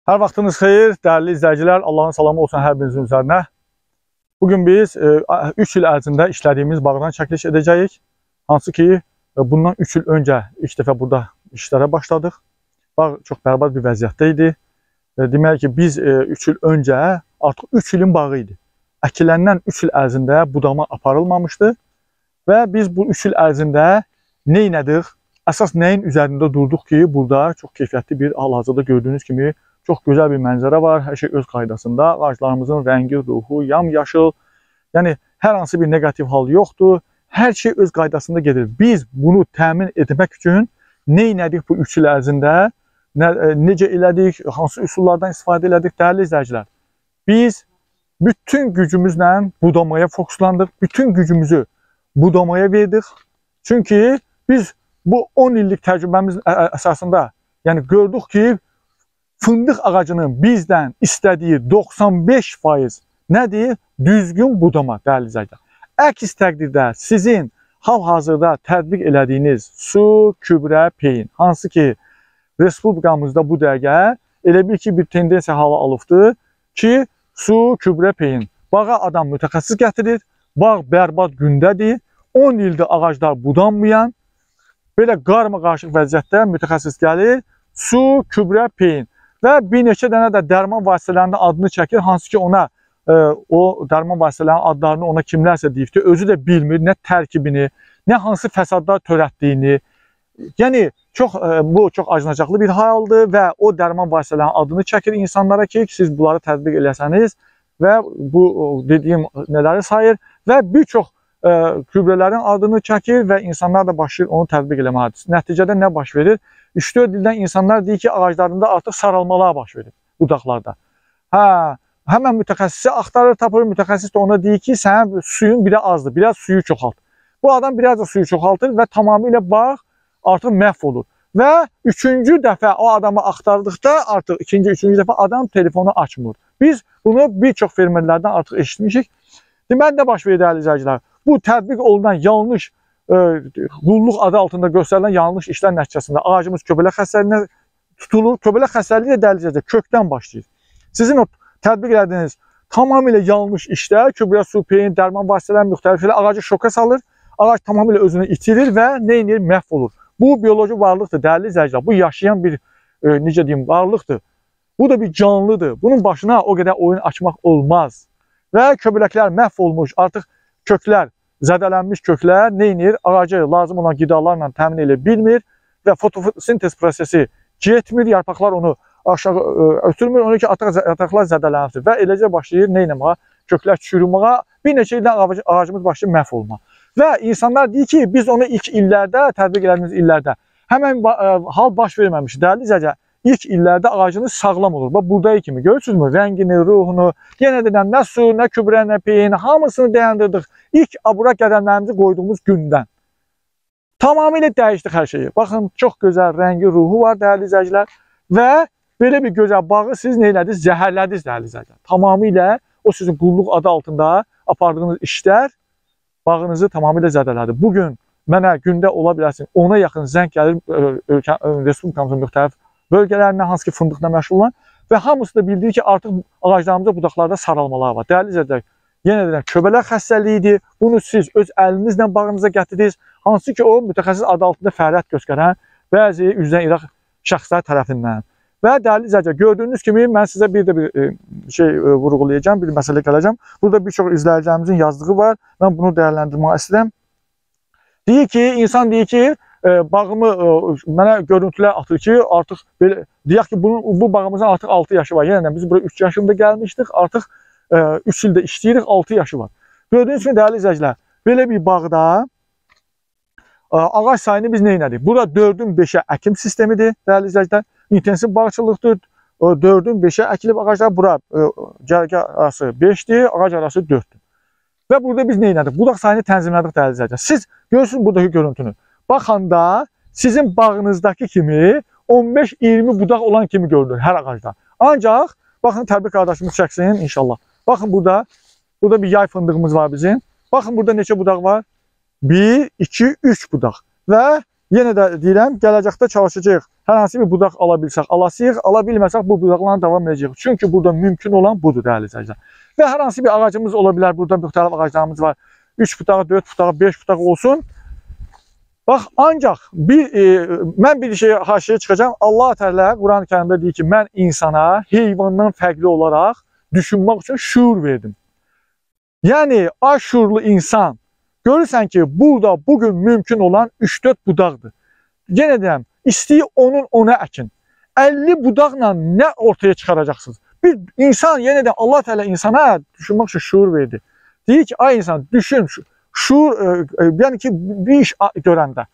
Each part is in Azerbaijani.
Hər vaxtınız xeyir, dəyərli izləyicilər. Allahın salamı olsun hər birinizin üzərinə. Bugün biz 3 il ərzində işlədiyimiz bağdan çəkiliş edəcəyik. Hansı ki, bundan 3 il öncə ilk dəfə burada işlərə başladıq. Bağ çox bərbad bir vəziyyətdə idi. Demək ki, biz 3 il öncə artıq 3 ilin bağı idi. Əkiləndən 3 il ərzində budama aparılmamışdı. Və biz bu 3 il ərzində nə etdik? Əsas nəyin üzərində durduq ki, burada çox keyfiyyətli bir hal-hazırda gördüyünüz kimi çox gözəl bir mənzərə var. Hər şey öz qaydasında. Ağaclarımızın rəngi, ruhu, yamyaşıl. Yəni, hər hansı bir negativ hal yoxdur. Hər şey öz qaydasında gedir. Biz bunu təmin etmək üçün nə etdik bu 3 il ərzində? Necə elədik? Hansı üsullardan istifadə elədik? Dəyərli izləyicilər, biz bütün gücümüzlə budamaya fokuslandıq. Bütün gücümüzü budamaya verdik. Çünki biz bu 10 illik təcrübəmiz əsasında gördük ki, fındıq ağacının bizdən istədiyi 95% nədir? Düzgün budama, dəyərli izləyicilər. Əks təqdirdə sizin hal-hazırda tətbiq elədiyiniz su, kübrə, peyin, hansı ki, Respublikamızda bu dəqiqə elə bil ki, bir tendensiya halı alıbdır ki, su, kübrə, peyin. Bağa adam mütəxəssis gətirir, bağ bərbad gündədir, 10 ildir ağaclar budanmayan, belə qarma-qarışıq vəziyyətdə mütəxəssis gəlir, su, kübrə, peyin. Və bir neçə dənə də dərman vasitələrinin adını çəkir, hansı ki ona o dərman vasitələrinin adlarını ona kimlərsə deyibdir, özü də bilmir nə tərkibini, nə hansı fəsadlar törətdiyini. Yəni, bu çox acınacaqlı bir haldır və o dərman vasitələrinin adını çəkir insanlara ki, siz bunları tətbiq eləsəniz və bu dediyim nələri sayır və bir çox kübrələrin adını çəkir və insanlar da başlayır onu tətbiq eləməlidir. Nəticədə nə baş verir? 3-4 ildən insanlar deyir ki, ağaclarında artıq saralmalar baş verir budaqlarda. Həmən mütəxəssisi axtarır, tapır, mütəxəssis də ona deyir ki, sənin suyun bir azdır, biraz suyu çoxalt. Bu adam biraz da suyu çoxaltır və tamamilə bağ artıq məhv olur. Və 3-cü dəfə o adamı axtardıqda artıq 2-ci, 3-cü dəfə adam telefonu açmır. Biz bunu bir çox fermerlərdən artıq eşitmişik. Deməli, nə baş verir, dəyərli izləyicilər? Bu tətbiq olunan yanlış qulluq adı altında göstərilən yanlış işlər nəticəsində ağacımız köbələk xəstəliyinə tutulur. Köbələk xəstəliyi də dəyərli izləyicilər kökdən başlayır. Sizin o tətbiq elədiyiniz tamamilə yanlış işlər, kübrə, su, peyin, dərman vasitələri müxtəlif elə ağacı şoka salır. Ağac tamamilə özünü itirir və nə edir? Məhv olur. Bu bioloji varlıqdır, dəyərli izləyicilər. Bu yaşayan bir, necə deyim, varlıqdır. Bu da bir canlıdır. Bunun başına o qədər oyun açmaq olmaz. Və köbələklər məhv olmuş, artıq köklər, zədələnmiş köklər nə edir? Ağacı lazım olan qidalarla təmin edə bilmir və fotosintez prosesi getmir, yarpaqlar onu aşağı ötürmür, ona ki, yarpaqlar zədələnir və eləcə başlayır nə etməyə? Köklər çürüməyə, bir neçə ildən ağacımız başlayır məhv olmağa. Və insanlar deyir ki, biz onu ilk illərdə, tətbiq elədiyimiz illərdə həmən hal baş verməmiş. Dəyərli izləyicilər, ilk illərdə ağacınız sağlam olur. Bax, buradakı kimi görürsünüzmü? Rəngini, ruhunu, yenə deyirəm, nə su, nə kübrə, nə peyin, hamısını dayandırdıq. İlk abura qədəmlərimizi qoyduğumuz gündən. Tamamilə dəyişdik hər şeyi. Baxın, çox gözəl rəngi, ruhu var, dəyərli izləyicilər. Və belə bir gözəl bağı siz nə elədiniz? Zəhərlədiniz, dəyərli izləyicilər. Tamamilə o sizin qulluq adı altında apardığınız işlər bağınızı tamamilə zədələdi. Bugün mənə gündə ola bilərsin 10-a yaxın zəng gəlir Respublikamızın müxtəlif bölgələrinə, hansı ki fındıqla məşğul olan və hamısı da bildirir ki, artıq ağaclarımızda, budaqlarda saralmalar var. Dəyərli izləyicilər, yenə deyirəm, köbələk xəstəliyidir. Bunu siz öz əlinizlə bağınıza gətirdiniz. Hansı ki, o mütəxəssis adı altında fəaliyyət göstərən bəzi üzdən iraq şəxslər tərəfindən. Və dəyərli izləyicilər, gördüyünüz kimi mən sizə bir də bir şey vurğulayacağım, bir məsələ gələcəm. Burada bir çox izləyicilərimizin yazdığı var. Mən bunu dəyərləndirmək istəyirəm. Deyir ki, insan deyir ki, bağımı mənə görüntülər atır ki, artıq belə deyək ki, bu bağımızın artıq 6 yaşı var. Yəni biz bura 3 yaşında gəlmişdik, artıq 3 ildə işləyirik, 6 yaşı var. Gördüyünüz kimi dəyərli izləyicilər, belə bir bağda ağac sayını biz nə etdik? Burada 4-ün 5-ə əkim sistemidir, dəyərli izləyicilər. İntensiv bağçılıqdır. 4-ün 5-ə əkilib ağaclar bura cərgə arası 5-dir, ağac arası 4-dür. Və burada biz nə etdik? Budaq sayını tənzimlədik, dəyərli izləyicilər. Siz görürsünüz buradakı görüntünü. Baxanda sizin bağınızdakı kimi 15-20 budaq olan kimi görünür hər ağacda. Ancaq, baxın təbii qardaşımız çəksin inşallah. Baxın burada bir yay fındığımız var bizim. Baxın burada neçə budaq var? 1, 2, 3 budaq. Və yenə də deyirəm, gələcəkdə çalışacağıq. Hər hansı bir budaq ala bilsək, alasıyıq, ala bilməsək bu budaqlarla davam edəcəyik. Çünki burada mümkün olan budur dəyərli izləyicilər. Və hər hansı bir ağacımız ola bilər, burada müxtəlif ağaclarımız var. 3 butağı, 4 butağı, 5 butağı olsun. Bax, ancaq mən bir şey haşiyə çıxacağam. Allah Teala Quran-ı Kərimdə deyir ki, mən insana heyvandan fərqli olaraq düşünmək üçün şuur verdim. Yəni, aşuurlu insan görürsən ki, burada bugün mümkün olan 3-4 budaqdır. Yenə deyəm, istəyir onun ona əkin. 50 budaqla nə ortaya çıxaracaqsınız? Bir insan, yenə də Allah Teala insana düşünmək üçün şuur verdi. Deyir ki, ay insan, düşün, şuur, yəni ki, bir iş görəndə.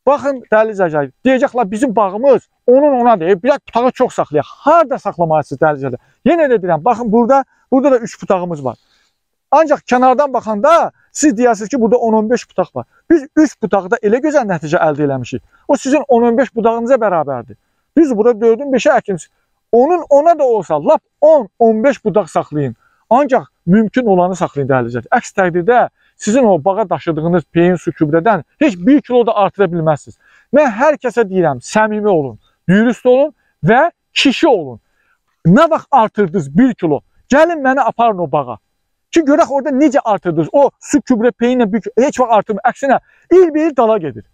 Baxın, dəyərli izləyicilər, deyəcəklər, bizim bağımız onun ona deyir, bir butağı çox saxlayaq. Harada saxlamalısınız, dəyərli izləyicilər? Yenə də deyirəm, baxın, burada da 3 butağımız var. Ancaq kənardan baxanda siz deyərsiniz ki, burada 10-15 butaq var. Biz 3 butaqda elə gözəl nəticə əldə eləmişik. O sizin 10-15 butağınıza bərabərdir. Biz burada 4-ün 5-ə əkinsiniz. Onun ona da olsa, lap 10-15 budaq saxlayın. Ancaq mümkün olanı saxlayın, dəyərli izləyicilər. Əks təqdirdə sizin o bağa daşıdığınız peyin, su, gübrədən heç 1 kilo da artıra bilməzsiniz. Mən hər kəsə deyirəm, səmimi olun, dürüst olun və kişi olun. Nə vaxt artırdınız 1 kilo? Gəlin məni aparın o bağa. Ki, görək orada necə artırdınız? O su, gübrə, peyinlə heç vaxt artırmır. Əksinə, il-bir-il dala gedir.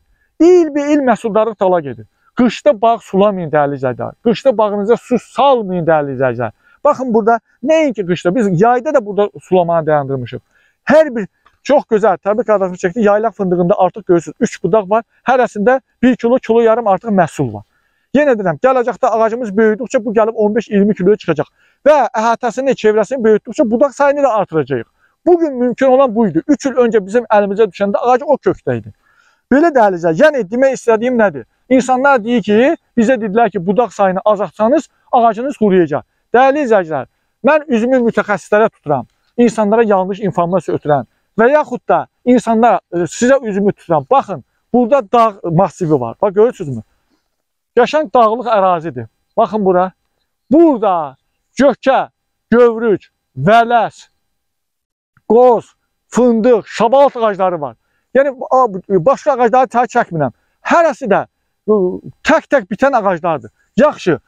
İl-bir-il məhsuldarlıq dala gedir. Qışda bağ sulamayın, dəyərli izləyicilər. Qışda bağınıza su salmayın, dəyərli izləyicilər. Baxın, burada nəinki qışda, biz yayda da burada sulamanı dayandırmışıq. Hər bir çox gözəl, təbii qardaşımız çəkdi, yaylaq fındığında artıq görürsünüz, 3 budaq var. Hərəsində 1 kilo yarım artıq məhsul var. Yenə deyirəm, gələcəkdə ağacımız böyüdükcə bu gəlib 15-20 kiloya çıxacaq. Və əhatəsini, çevrəsini böyütdükcə budaq sayını da artıracağıq. Bugün mümkün olan buydu. 3 il öncə bizim əlimizə düşəndə ağac o kökdə idi. Belə dəyərli, yəni demək istədiyim nədir? İnsanlar deyir ki, bizə dedilər ki, budaq sayını azaltsanız, ağacınız quruyacaq. Dəyərli izləyicilər, mən üzümü mütəxəssislərə tuturam, insanlara yanlış informasiya ötürən və yaxud da insanlar sizə üzümü tuturam. Baxın, burada dağ massivi var. Bax, görürsünüzmü? Qəşəng dağlıq ərazidir. Baxın bura. Burada gökə, gövrüc, vələs, qoz, fındıq, şabalat ağacları var. Yəni, başqa ağacları çəkmirəm. Hərəsi də tək-tək bitən ağaclardır. Yaxşı,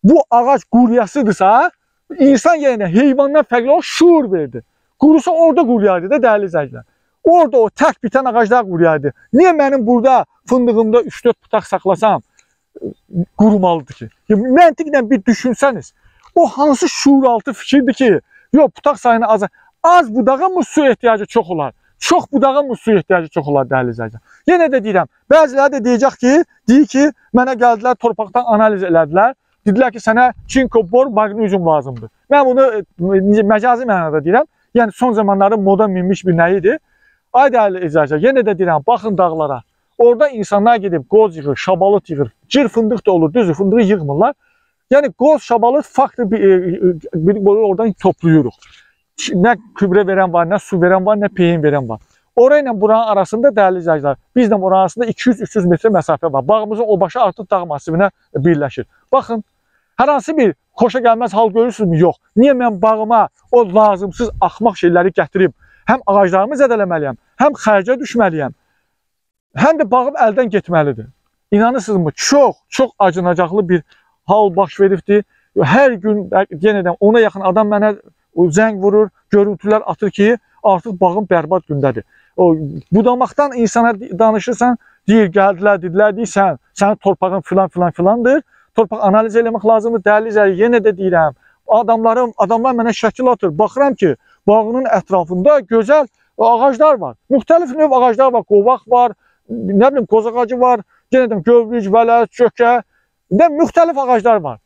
bu ağac quruyasıdırsa, insan yenə heyvandan fərqli olaraq şuur verdi. Qurusa orada quruyardı da, dəyərli izləyicilər. Orada o tək bitən ağaclar quruyardı. Niyə mənim burada fındığımda 3-4 butaq saxlasam qurumalıdır ki? Məntiqlə bir düşünsəniz, o hansı şuuraltı fikirdir ki, yox, butaq sayını az budağa mı su ehtiyacı çox olar? Çox budağa mı su ehtiyacı çox olar, dəyərli izləyicilər? Yenə də deyirəm, bəziləri də deyir ki, mənə gəldilər, torpaqdan analiz elədilər. Dedilər ki, sənə çinko, bor, magnezium lazımdır. Mən bunu məcazi mənada deyirəm. Yəni, son zamanların moda minmiş bir nəyidir. Ay dəyərli izləyicilər, yenə də deyirəm, baxın dağlara. Orada insanlar gedib qoz yığır, şabalıt yığır. Cır fındıq da olur, düzdür, fındığı yığmırlar. Yəni, qoz, şabalıt faktı oradan toplayırıq. Nə gübrə verən var, nə su verən var, nə peyin verən var. Orayla buranın arasında, dəyərli izləyicilər, bizlə buranın arasında 200-300 metre məsafə var. Bağımızın o başı artıq dağ masivinə birləşir. Baxın, hər hansı bir xoşa gəlməz hal görürsünüzmü? Yox. Niyə mən bağıma o lazımsız axmaq şeyləri gətirib, həm ağaclarımı zədələməliyəm, həm xərcə düşməliyəm, həm də bağım əldən getməlidir. İnanırsınızmı? Çox acınacaqlı bir hal baş veribdir. Hər gün, yenə də ona yaxın adam mənə zəng vurur, görüntülər atır ki, artıq bağım bərbad gündədir. Budamaqdan insana danışırsan, gəldilər, dedilər, sənin torpağın filandır. Torpaq analiz eləmək lazımdır. Dəyərli izləyicilər, yenə də deyirəm, adamlar mənə şəkil atır. Baxıram ki, bağının ətrafında gözəl ağaclar var. Müxtəlif növ ağaclar var. Qovaq var, nə bilim, qoz ağacı var, yenə də gövrüc, vələs, çökə, müxtəlif ağaclar var.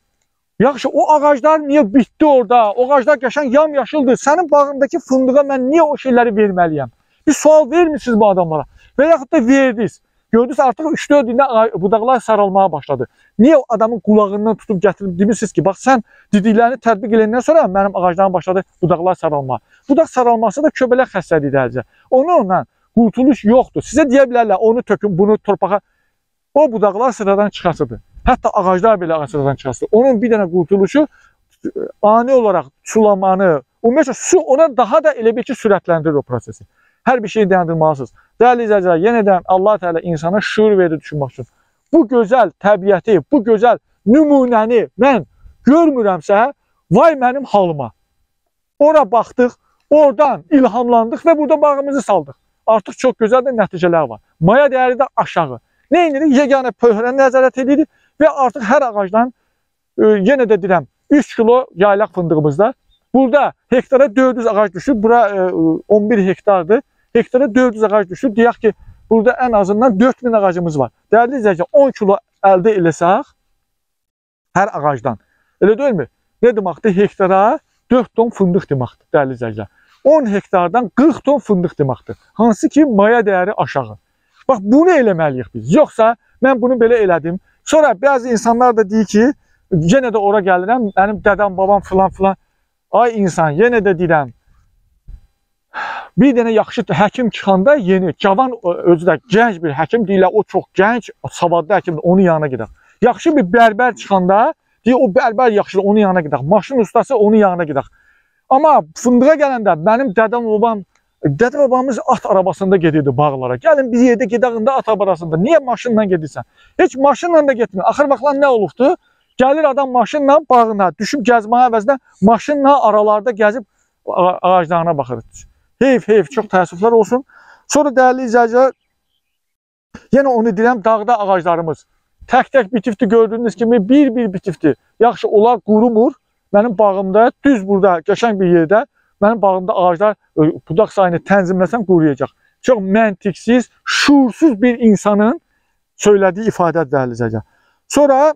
Yaxşı, o ağaclar niyə bitdi orada? O ağaclar qəşəng yamyaşıldır. Sənin bağındakı fındığa mən niyə o şeyləri verməliyəm? Bir sual vermirsiniz bu adamlara. Və yaxud da verdiniz. Gördünüz, artıq 3-4 ildə budaqlar saralmaya başladı. Niyə adamın qulağından tutub gətirib demirsiniz ki, bax, sən dediklərini tətbiq edəndən sonra mənim ağaclarım başladı budaqlar saralmaya. Budaq saralması da köbələk xəstəliyi dəyəcək. Onunla qurtuluş yoxdur. Sizə deyə bilərlər, onu tökün, bunu torpağa. O budaqlar sıradan çıxasıdır. Hətta ağaclar belə sıradan çıxasıdır. Onun bir dənə qurtuluşu ani olaraq sulamanı, ümumiyyətlə su ona daha da elə bir ki, sürətləndirir o prosesi. Hər bir şeyi dayandırmalısınız. Dəyərli izləyicilər, yenə də Allah Teala insana şuur verir düşünmək üçün. Bu gözəl təbiəti, bu gözəl nümunəni mən görmürəmsə, vay mənim halıma. Ora baxdıq, oradan ilhamlandıq və burada bağımızı saldıq. Artıq çox gözəl də nəticələr var. Maya dəyəri də aşağı. Nə edirik? Yeganə pöhrəni nəzarət edirik və artıq hər ağacdan, yenə də deyirəm, 3 kilo yaylaq fındığımızda, burada hektara 400 ağac düşür, bura 11 hektardır. Hektara 400 ağac düşür. Deyək ki, burada ən azından 4000 ağacımız var. Dəyərli izləyicilər, 10 kilo əldə eləsək, hər ağacdan. Elə deyilmi? Nə deməkdir? Hektara 4 ton fındıq deməkdir, dəyərli izləyicilər. 10 hektardan 40 ton fındıq deməkdir. Hansı ki, maya dəyəri aşağı. Bax, bunu eləməliyik biz. Yoxsa, mən bunu belə elədim. Sonra bəzi insanlar da deyir ki, yenə də ora gəlirəm, mənim dədəm, babam filan filan. Ay insan, yenə də deyirəm, bir dənə yaxşı həkim çıxanda yeni, cavan, özü də gənc bir həkim deyirlər, o çox gənc, savadlı həkimdir, onun yanına gedək. Yaxşı bir bərbər çıxanda, deyir, o bərbər yaxşıdır, onun yanına gedək. Maşın ustası, onun yanına gedək. Amma fındığa gələndə mənim dədəm babamız at arabasında gedirdi bağlara. Gəlin bir yerdə gedəğində at arabasında. Niyə maşınla gedirsən? Heç maşınla da getmir. Axır vaxtlar nə olubdu? Gəlir adam maşınla bağına, düşüb gəzməyə əvəzinə maşınla aralarda gəzib ağaclarına baxır. Heyf, çox təəssüflər olsun. Sonra dəyərli izləyicilər, yenə onu deyirəm, dağda ağaclarımız tək-tək bitifdir, gördüyünüz kimi bir bitifdir. Yaxşı, onlar qurumur. Mənim bağımda, düz burada, qəşəng bir yerdə, mənim bağımda ağaclar budaq sayını tənzimləsəm quruyacaq. Çox məntiqsiz, şuursuz bir insanın söylədiyi ifadədir, dəyərli izləyicilər. Sonra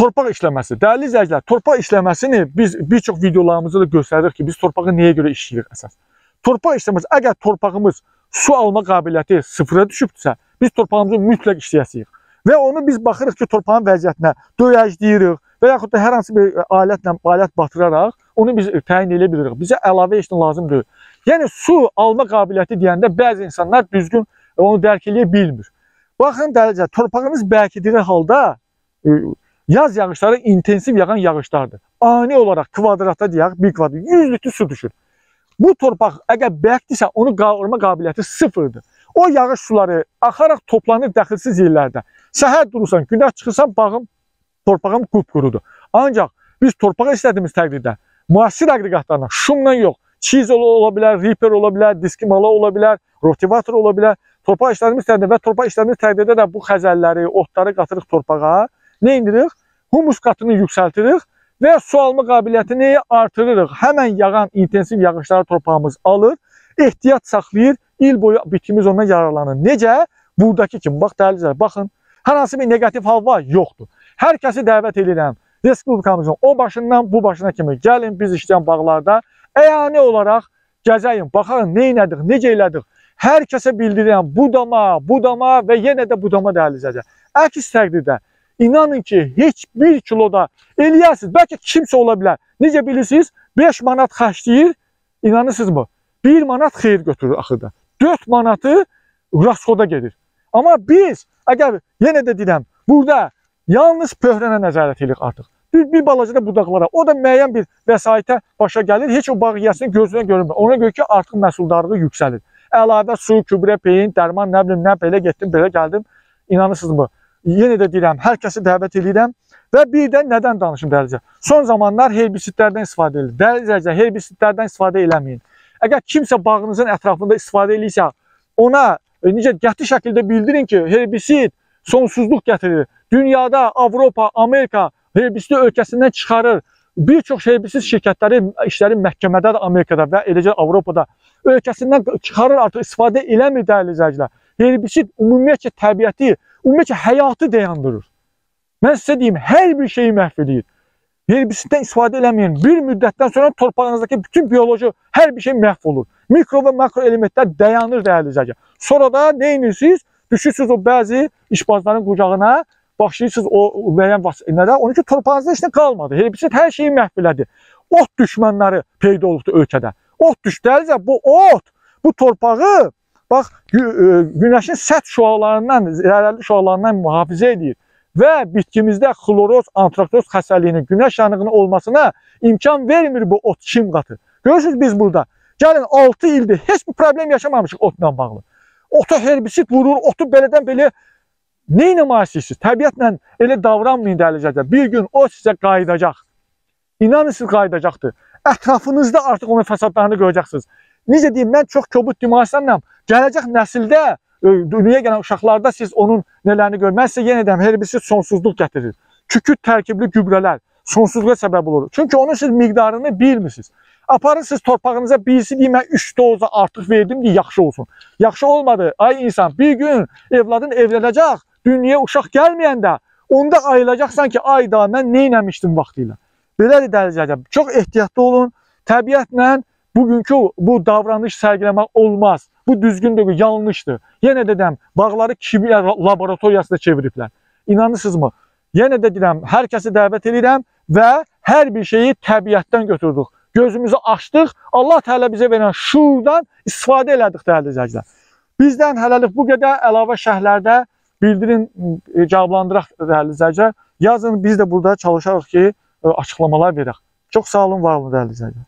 torpaq işləməsi. Dəyərli izləyicilər, torpaq işləməsini biz bir çox videolarımızda da göstəririk ki, biz torpağı nəyə görə işləyirik əsas. Torpaq işləməsi, əgər torpağımız su alma qabiliyyəti sıfıra düşübdürsə, biz torpağımızı mütləq işləyəsirik. Və onu biz baxırıq ki, torpağın vəziyyətinə döyəcləyirik və yaxud da hər hansı bir alət batıraraq onu biz təyin edə bilirik. Bizə əlavə heç nə lazım deyil. Yəni, su alma qabiliyyəti deyəndə bəzi insanlar düzgün onu dərk edə bilmir. Baxın, dəyərli, torpağımız bərkidir halda yaz yağışları intensiv yağan yağışlardır. Ani olaraq kvadrata deyək, bir kvadrat, 100 litr su düşür. Bu torpaq əgər bərkdirsə, onu qavurma qabiliyyəti sıfırdır. O yağış suları axaraq toplanır dəxilsiz yerlərdə. Səhər durursan, günah çıxırsan, torpağım qupqurudur. Ancaq biz torpağı istədiyimiz təqdirdə müasir aqreqatlarla, şumla yox, çizol ola bilər, riper ola bilər, diskimala ola bilər, rotivator ola bilər. Torpaq işlədiyimiz təqdirdə və torpaq işlədiyimiz təqdirdə də bu xəzəlləri, otları qatırıq torpağa. Nə indirik? Humus qatını yüksəltirik və su alma qabiliyyətini artırırıq. Həmən yağan intensiv yağışları torpağımız alır, ehtiyat saxlayır, il boyu bitkimiz ondan yararlanır. Necə? Buradakı kimi. Bax, dəyərli, baxın, hər hansı bir negativ hal var? Yoxdur. Hər kəsi dəvət edirəm. Respublikamızın o başından bu başına kimi gəlin biz işləyən bağlarda əyani olaraq gəzəyin, baxarın, nə elədik, necə elədik. Hər kəsə bildirirəm, budama və yenə də budama dəyərli izləyicilər. Əks təqdirdə İnanın ki, heç bir kiloda eləyərsiniz. Bəlkə kimsə ola bilər. Necə bilirsiniz? 5 manat xərcləyir, inanırsınızmı? 1 manat xeyir götürür axırda. 4 manatı raskoda gedir. Amma biz, əgər yenə də deyirəm, burada yalnız pöhrənə nəzarət edirik artıq. Bir balaca da budaqlara. O da müəyyən bir vəsaitə başa gəlir. Heç o bağ yiyəsini gözünə görünmür. Ona görə ki, artıq məhsuldarlığı yüksəlir. Əlavə su, kübrə, peyin, dərman, nə bilim, nə belə getdim, belə gəldim. İnanırsınızmı? Yenə də deyirəm, hər kəsi dəvət edirəm və bir də nədən danışım dəyərli. Son zamanlar herbisitlərdən istifadə edilir. Dəyərli, herbisitlərdən istifadə eləməyin. Əgər kimsə bağınızın ətrafında istifadə edirsə, ona necə qəti şəkildə bildirin ki, herbisit sonsuzluq gətirir. Dünyada Avropa, Amerika herbisiti ölkəsindən çıxarır. Bir çox herbisit şirkətləri işləri məhkəmədədir Amerikada və eləcə Avropada. Ölkəsindən çıxarır, artıq istifadə eləmir dəyərli izləyicilər. Herbisit ümumiyyətcə təbiəti, ümumiyyətcə həyatı dayandırır. Mən sizə deyim, hər bir şeyi məhv edir. Herbisitdən istifadə eləməyin. Bir müddətdən sonra torpağınızdakı bütün bioloji hər bir şey məhv olur. Mikro və makro elementlər dayanır dəyərli izləyicilər. Sonra da nə edirsiniz? Düşürsünüz o bəzi işbazların qucağına, başlayırsınız o müəyyən vasitələrdə. Onun ki, torpağınızda heç nə qalmadı. Herbisit hər şeyi məhv elədi. Ot düşmənləri peyda olubdu ölkədə. Ot düşdü, bu ot, bu torpağı bax, günəşin səth şüalarından, zərərli şüalarından mühafizə edir və bitkimizdə xloroz, antraktoz xəstəliyinin, günəş yanığının olmasına imkan vermir bu ot çim qatı. Görürsünüz biz burada Gəlin 6 ildir heç bir problem yaşamamışıq otla bağlı. Ota herbisid vurur, otu belədən belə nə etməlisiniz? Təbiətlə elə davranmayın dəyərli izləyicilər. Bir gün o sizə qayıdacaq. İnanın siz qayıdacaqdır. Ətrafınızda artıq onun fəsadlarını görəcəksiniz. Necə deyim, mən çox kobud deməsəm, gələcək nəsildə, dünyaya gələn uşaqlarda siz onun nələrini görür. Mən sizə yenə deyəm, herbisid sonsuzluq gətirir. Kükürt tərkibli gübrələr sonsuzluğa səbəb olur. Çünki onun siz miqdarını bilmirsiniz. Aparın siz torpağınıza birisi deyim, mən 3 doza artıq verdim deyə yaxşı olsun. Yaxşı olmadı. Ay insan, bir gün evladın evlənəcək, dünyaya uşaq gəlməyəndə, onda ayılacaqsan ki, ay da mən nə etmişdim vaxtıyla. Belədir dəyərli izləyicilər. Çox ehtiyatlı olun. Təbiətlə bugünkü bu davranış sərgiləmək olmaz. Bu düzgündür, yanlışdır. Yenə də deyəm, bağları kimya laboratoriyasında çeviriblər. İnanırsınızmı? Yenə də deyirəm, hər kəsi dəvət edirəm və hər bir şeyi təbiətdən götürdük. Gözümüzü açdıq, Allah Teala bizə verən şuurdan istifadə elədik dəyərli izləyicilər. Bizdən hələlik bu qədər, əlavə şərhlərdə bildirin, cavablandıraq dəyərli izləyicilər. Yazın, biz də burada çalışarıq ki, açıqlamalar verək. Çox sağ olun, var olun dəyərli izləyicilər.